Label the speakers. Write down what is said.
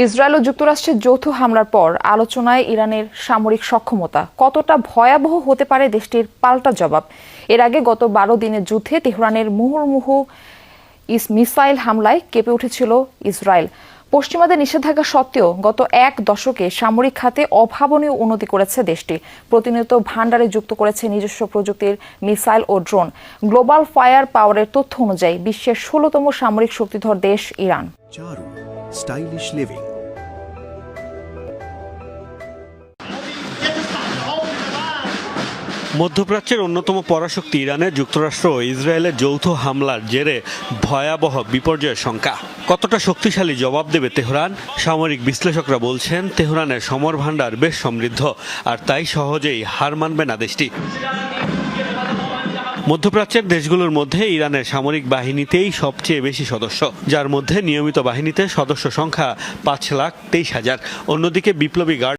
Speaker 1: Israel ও যুক্তরাষ্ট্রের যৌথ হামলার পর আলোচনায় ইরানের সামরিক সক্ষমতা কতটা ভয়াবহ হতে পারে দেশটির পাল্টা জবাব। এর আগে গত 12 দিনের যুদ্ধে তেহরানের মুহুর্মুহু মিসাইল হামলায় কেঁপে উঠেছিল ইসরায়েল। পশ্চিমাদের নিষেধাজ্ঞা সত্ত্বেও গত এক দশকে সামরিক খাতে অভাবনীয় উন্নতি করেছে দেশটি। প্রতিনিয়ত ভান্ডারে যুক্ত করেছে নিজস্ব প্রযুক্তির মিসাইল ও ড্রোন। গ্লোবাল ফায়ার পাওয়ারের তথ্য অনুযায়ী বিশ্বের 16তম সামরিক শক্তিধর দেশ ইরান।
Speaker 2: চারু স্টাইলিশ লিভিং।
Speaker 3: মধ্যপ্রাচ্যের অন্যতম পরাশক্তি ইরানের যুক্তরাষ্ট্র ও ইসরায়েলের যৌথ হামলার জেরে ভয়াবহ বিপর্যয়ের শঙ্কা। কতটা শক্তিশালী জবাব দেবে তেহরান? সামরিক বিশ্লেষকরা বলছেন তেহরানের সমর ভান্ডার বেশ সমৃদ্ধ, আর তাই সহজেই হার মানবে না দেশটি। মধ্যপ্রাচ্যের দেশগুলোর মধ্যে ইরানের সামরিক বাহিনীতেই সবচেয়ে বেশি সদস্য, যার মধ্যে নিয়মিত বাহিনীতে সদস্য সংখ্যা 5,23,000। অন্যদিকে বিপ্লবী গার্ড